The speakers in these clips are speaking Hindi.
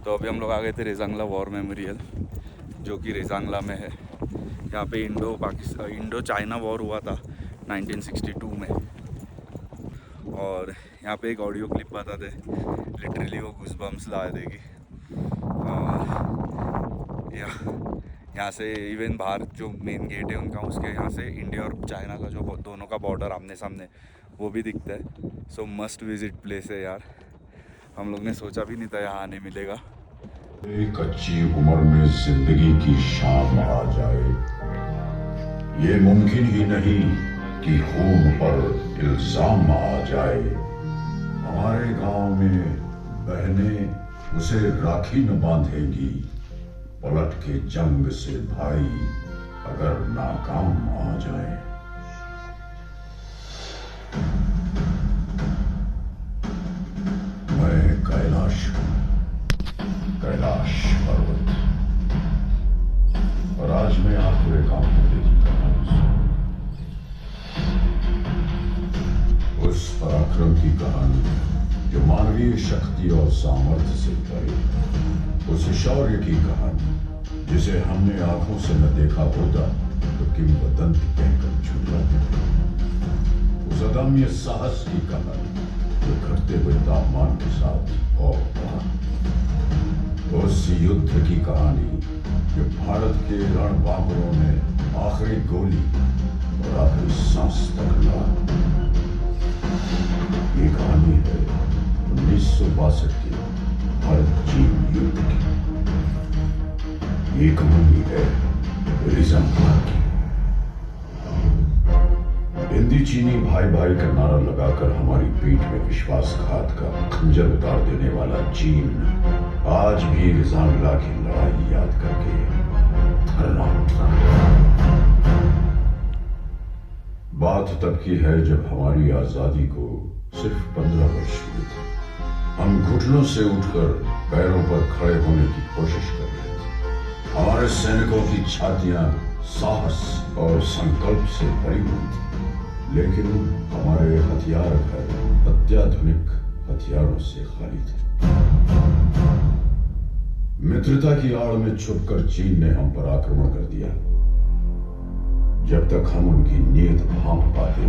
तो अभी हम लोग आ गए थे रेजांगला वॉर मेमोरियल, जो कि रेजांगला में है। यहाँ पे इंडो चाइना वॉर हुआ था 1962 में। और यहाँ पे एक ऑडियो क्लिप बताते, लिटरली वो गूज़बम्स ला देगी। और यहाँ से इवन बाहर जो मेन गेट है उनका, उसके यहाँ से इंडिया और चाइना का जो दोनों का बॉर्डर आमने सामने वो भी दिखता है। सो मस्ट विजिट प्लेस है यार। हम लोग ने सोचा भी नहीं था यहाँ आने मिलेगा। एक अच्छी उम्र में जिंदगी की शाम आ जाए, ये मुमकिन ही नहीं कि खून पर इल्जाम आ जाए। हमारे गांव में बहनें उसे राखी न बांधेंगी, पलट के जंग से भाई अगर नाकाम आ जाए। मैं कैलाश पर्वत, और आज मैं आपको एक आंखों की कहानी सुनाऊंगा। उस पराक्रम की कहानी जो मानवीय शक्ति और सामर्थ्य से परे, उस शौर्य की कहानी जिसे हमने आंखों से न देखा होता तो किंवदंती कहकर झुठलाते थे। उस अदम्य साहस की कहानी जो घटते हुए तापमान के साथ और बढ़ा। उस युद्ध की कहानी जो भारत के रणबांकुरों में आखिरी गोली और आखिरी सांस तक लड़ा। ये कहानी है 1962 के भारत चीन युद्ध की। ये कहानी है रेजांगला की। हिंदी चीनी भाई भाई का नारा लगाकर हमारी पीठ में विश्वासघात का खंजर उतार देने वाला चीन आज भी रेजांगला की लड़ाई याद करके थर्रा उठा। बात तब की है जब हमारी आजादी को सिर्फ 15 वर्ष हुए थे। हम घुटनों से उठकर पैरों पर खड़े होने की कोशिश कर रहे थे। हमारे सैनिकों की छातियां साहस और संकल्प से भरी हुई थी, लेकिन हमारे हथियार घर अत्याधुनिक हथियारों से खाली थे। मित्रता की आड़ में छुपकर चीन ने हम पर आक्रमण कर दिया। जब तक हम उनकी नीयत भांप पाते,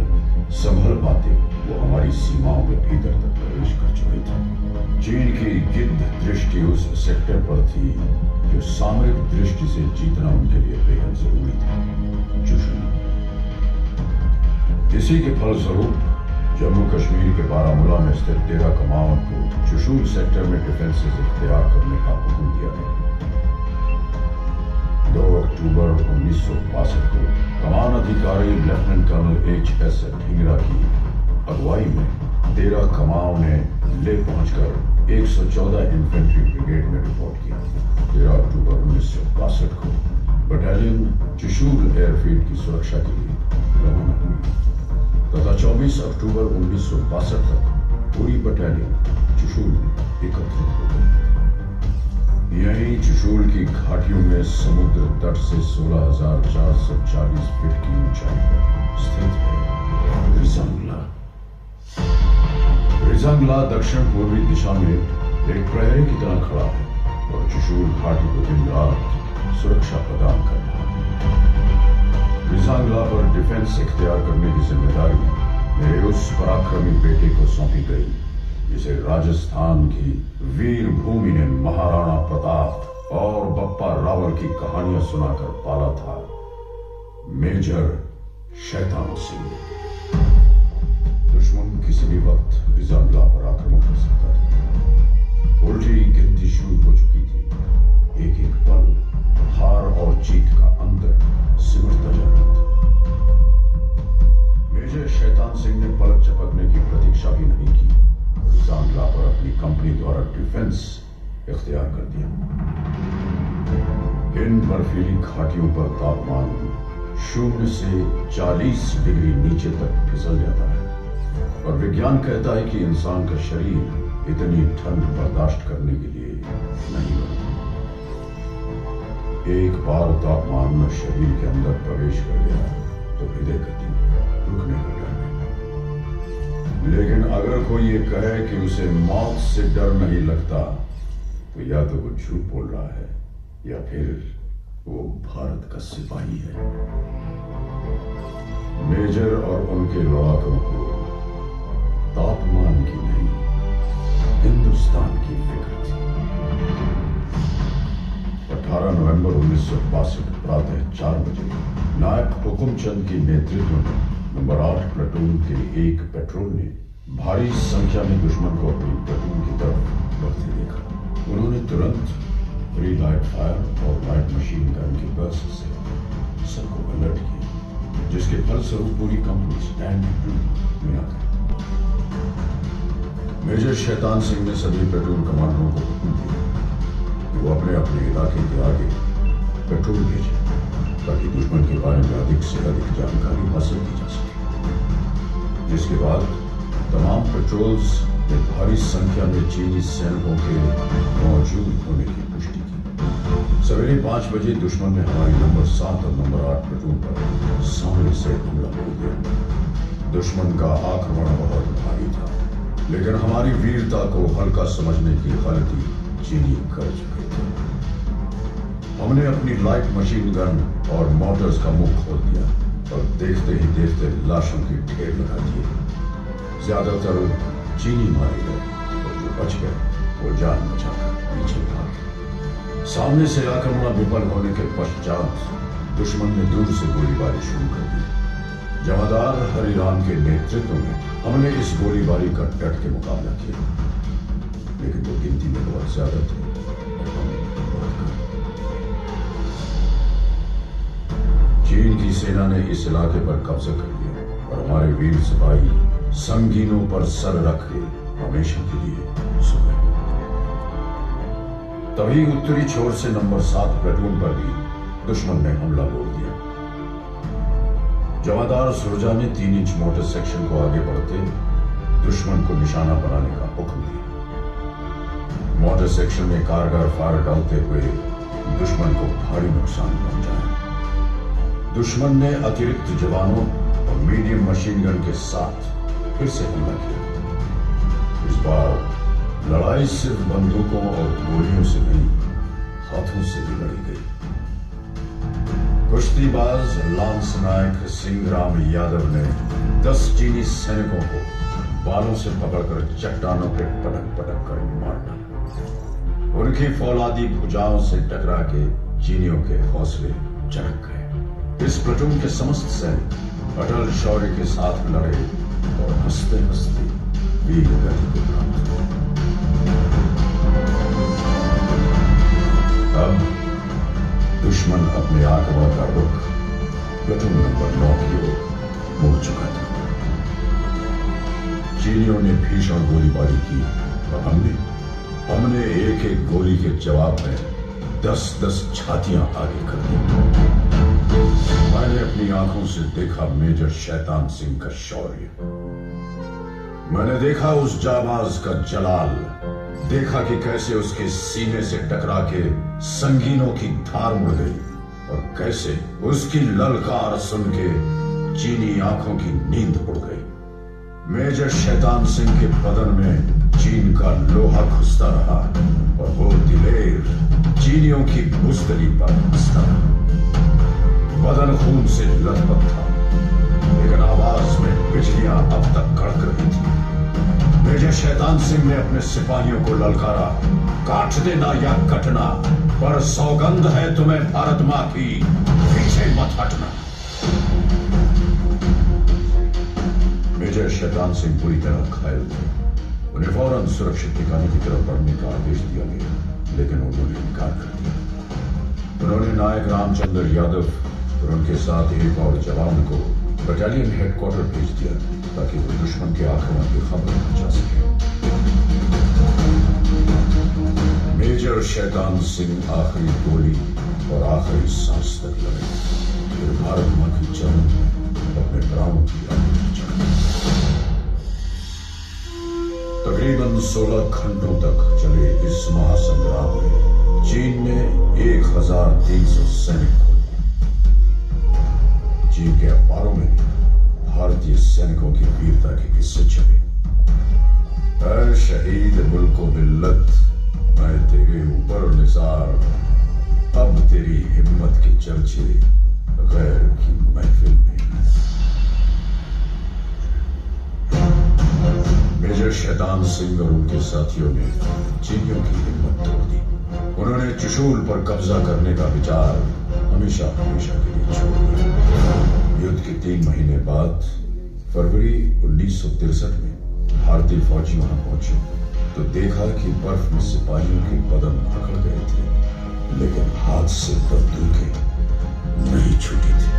संभल पाते, वो हमारी सीमाओं के भीतर तक प्रवेश कर चुके थे। चीन की गिद्ध दृष्टि उस सेक्टर पर थी जो सामरिक दृष्टि से जीतना उनके लिए बेहद जरूरी था, चुशुल। इसी के फलस्वरूप जम्मू कश्मीर के बारामूला में स्थित 13 कमांड को चुशुल सेक्टर में डिफेंसेस इख्तियार करने का हुक्म दिया गया। 2 अक्टूबर 1962 को कमान अधिकारी लेफ्टिनेंट कर्नल H.S. ढींगरा की अगुवाई में 13 कमाओं ने ले पहुंचकर 114 इन्फेंट्री ब्रिगेड में रिपोर्ट किया। 13 अक्टूबर 1962 को बटालियन चुशुल एयरफील्ड की सुरक्षा के लिए रवाना हुई तथा 24 अक्टूबर 1962 तक पूरी बटालियन चुशुल में एकत्रित हो गई। यहीं चुशुल की घाटियों में समुद्र तट से 16,440 फीट की ऊंचाई पर स्थित है रेजांगला। रेजांगला दक्षिण पूर्वी दिशा में एक प्रहरी की तरह खड़ा है और चुशुल घाटी को दिन रात सुरक्षा प्रदान कर रहा है। रेजांगला पर डिफेंस इख्तियार करने की जिम्मेदारी मेरे उस पराक्रमी बेटे को सौंपी गई जिसे राजस्थान की वीर भूमि ने महाराणा प्रताप और बप्पा रावल की कहानियां सुनाकर पाला था, मेजर शैतान सिंह। दुश्मन किसी भी वक्त रेजांगला पर आक्रमण कर सकता था। उल्टी गिनती शुरू हो चुकी थी। एक एक पल हार और जीत का अंतर सिमटता जा रहा था। मेजर शैतान सिंह ने पलक झपकने की प्रतीक्षा भी नहीं की और रेजांगला पर अपनी कंपनी द्वारा डिफेंस इख्तियार कर दिया। इन बर्फीली घाटियों पर तापमान 0 से 40 डिग्री नीचे तक फिसल जाता है और विज्ञान कहता है कि इंसान का शरीर इतनी ठंड बर्दाश्त करने के लिए नहीं बना। एक बार तापमान में शरीर के अंदर प्रवेश कर गया तो हृदय गति रुकने का डर नहीं। लेकिन अगर कोई ये कहे कि उसे मौत से डर नहीं लगता तो या तो वो झूठ बोल रहा है या फिर वो भारत का सिपाही है। मेजर और उनके लड़ाकों को तापमान की नहीं, हिंदुस्तान की फिक्र थी। 18 नवंबर 1962 प्रातः 4 बजे नायक हुकुमचंद के नेतृत्व में नंबर 8 प्लाटून के एक पेट्रोल ने भारी संख्या में दुश्मन को अपनी प्लाटून की तरफ बढ़ते देखा। उन्होंने तुरंत प्री लाइट फायर और लाइट मशीन गन की बर्स्ट से सबको अलर्ट किया, जिसके फलस्वरूप पूरी कंपनी स्टैंड में आ गई। मेजर शैतान सिंह ने सभी प्लाटून कमांडरों को हुक्म दिया कि वो अपने अपने इलाके के आगे पेट्रोल भेजें ताकि दुश्मन के बारे में अधिक से अधिक जानकारी हासिल की जा सके। जिसके बाद तमाम पेट्रोल्स में भारी संख्या में चीनी सैनिकों के मौजूद होने की पुष्टि की। सवेरे 5 बजे दुश्मन ने हमारी नंबर 7 और नंबर 8 प्लाटून पर सामने से हमला कर दिया। दुश्मन का आक्रमण बहुत भारी था, लेकिन हमारी वीरता को हल्का समझने की गलती चीनी कर चुके थे। हमने अपनी लाइट मशीन गन और मोटर्स का मुंह खोल दिया और देखते ही देखते लाशों की ढेर लगा दिए। ज्यादातर चीनी मारे गए और जो बच गए वो जान बचाकर पीछे भागे। सामने से आक्रमण विफल होने के पश्चात दुश्मन ने दूर से गोलीबारी शुरू कर दी। जमादार हरिराम के नेतृत्व में हमने इस गोलीबारी का डट के मुकाबला किया, लेकिन वो गिनती में बहुत ज्यादा थे और हम बहुत कम। चीन की सेना ने इस इलाके पर कब्जा कर लिया और हमारे वीर सिपाही संगीनों पर सर रख के हमेशा के लिए सो गए। तभी उत्तरी छोर से नंबर 7 प्लाटून पर भी दुश्मन ने हमला बोल दिया। जमादार सुरजा ने 3 इंच मोटर सेक्शन को आगे बढ़ते दुश्मन को निशाना बनाने का हुक्म दिया। मोटर सेक्शन में कारगर फायर डालते हुए दुश्मन को भारी नुकसान पहुंचाया। दुश्मन ने अतिरिक्त जवानों और मीडियम मशीन गन के साथ फिर से हमला किया। इस बार लड़ाई सिर्फ बंदूकों और गोलियों से नहीं, हाथों से भी लड़ी गई। कुश्तीबाज लांस नायक सिंहराम यादव ने 10 चीनी सैनिकों को बालों से पकड़कर चट्टानों पे पटक पटक कर मार डाला। उनकी फौलादी भुजाओं से टकरा के चीनियों के हौसले चरक गए। इस प्लाटून के समस्त सैनिक अटल शौर्य के साथ लड़े और हंसते हंसते वीर गति को प्राप्त हुए। अब दुश्मन अपने आक्रमण का रुख प्लाटून नंबर 9 की ओर मोड़ चुका था। चीनियों ने भीषण गोलीबारी की और हमने एक एक गोली के जवाब में 10-10 छातियां आगे कर दी। मैंने अपनी आंखों से देखा मेजर शैतान सिंह का शौर्य। मैंने देखा उस जाबाज का जलाल, देखा कि कैसे उसके सीने से टकरा के संगीनों की धार मुड़ गई और कैसे उसकी ललकार सुन के चीनी आंखों की नींद उड़ गई। मेजर शैतान सिंह के बदन में चीन का लोहा घुसता रहा और वो दिलेर चीनियों की बुजदली पर हंसता रहा। बदन खून से लथपथ था, लेकिन आवाज में बिजलियां अब तक कड़क रही थी। मेजर शैतान सिंह ने अपने सिपाहियों को ललकारा, काट देना या कटना, पर सौगंध है तुम्हें भारत मां की, पीछे मत हटना। मेजर शैतान सिंह पूरी तरह घायल थे। उन्हें फौरन सुरक्षित ठिकाने की तरफ बढ़ने का आदेश दिया गया, लेकिन उन्होंने इनकार कर दिया। उन्होंने नायक रामचंद्र यादव और उनके साथ एक और जवान को बटालियन हेडक्वार्टर भेज दिया ताकि वो दुश्मन के आक्रमण की खबर पहुंचा सके। मेजर शैतान सिंह आखिरी गोली और आखिरी सांस तक लड़े, फिर भारत मां की चरण में अपने प्राणों की आहुति चढ़ाई। तकरीबन 16 घंटों तक चले इस महासंग्राम में चीन ने 1300 सैनिक खो दिए। चीन के अखबारों में भी भारतीय सैनिकों की वीरता के किस्से छपे। शहीद मुल्को मिल्लत मैं तेरे ऊपर निसार, अब तेरी हिम्मत के चर्चे गैर की महफिल में। मेजर शैतान सिंह और उनके साथियों ने चीनियों की हिम्मत तोड़ दी। उन्होंने चुशूल पर कब्जा करने का विचार हमेशा हमेशा के लिए छोड़ दिया। युद्ध के 3 महीने बाद फरवरी 1963 में भारतीय फौजी वहां पहुंचे तो देखा कि बर्फ में सिपाहियों के बदन अकड़ गए थे, लेकिन हाथ से बंदूकें नहीं छूटी थी।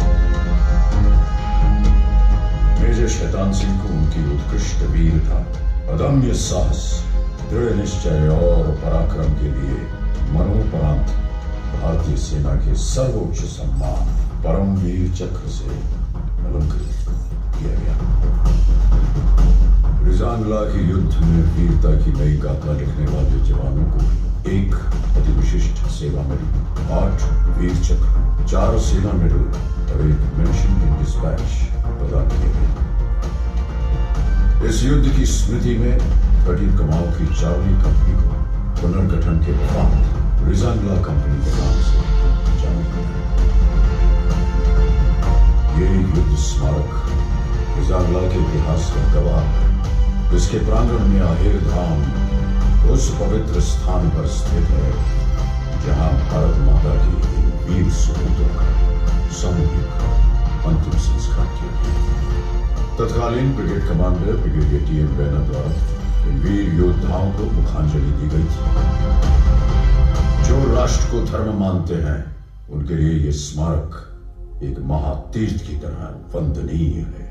मेजर शैतान सिंह को उनकी उत्कृष्ट वीरता, अदम्य साहस, दृढ़ निश्चय और पराक्रम के लिए मरणोपरांत भारतीय सेना के सर्वोच्च सम्मान परमवीर चक्र से अलंकृत किया गया। रिजांगला के युद्ध में वीरता की नई गाथा लिखने वाले जवानों को एक अति विशिष्ट सेवा मिली, 8 वीर चक्र, 4 सेना मेडल और एक मेंशन इन डिस्पैच प्रदान किए गए। इस युद्ध की स्मृति में 13 कमाओं की चार्ली कंपनी को पुनर्गठन के बाद रिजांगला कंपनी के नाम से जाना जाता है। ये युद्ध स्मारक रिजांगला के इतिहास का गवाह है। इसके प्रांगण में आहेर धाम उस पवित्र स्थान पर स्थित है जहां भारत माता की वीर सपूतों का सामूहिक अंतिम संस्कार किया गया। तत्कालीन brigade commander brigadier T M. Banner द्वारा इन वीर योद्धाओं को मुखांजलि दी गई थी। जो राष्ट्र को धर्म मानते हैं उनके लिए यह स्मारक एक महातीर्थ की तरह वंदनीय है।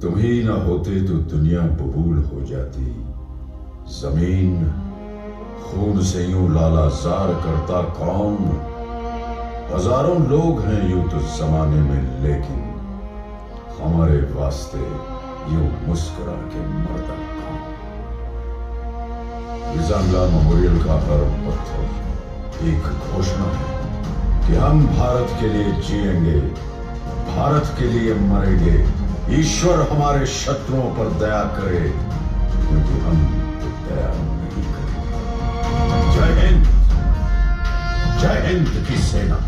तुम ही न होते तो दुनिया बबूल हो जाती, जमीन खून से यूं लालाजार करता कौन। हजारों लोग हैं यूं तो जमाने में, लेकिन हमारे वास्ते यूं मुस्कुरा के मरता कौन। रिजांगला मेमोरियल का हर पत्थर एक घोषणा है कि हम भारत के लिए जिएंगे, भारत के लिए मरेंगे। ईश्वर हमारे शत्रुओं पर दया करे, क्योंकि हम दया नहीं करेंगे। जय हिंद की सेना।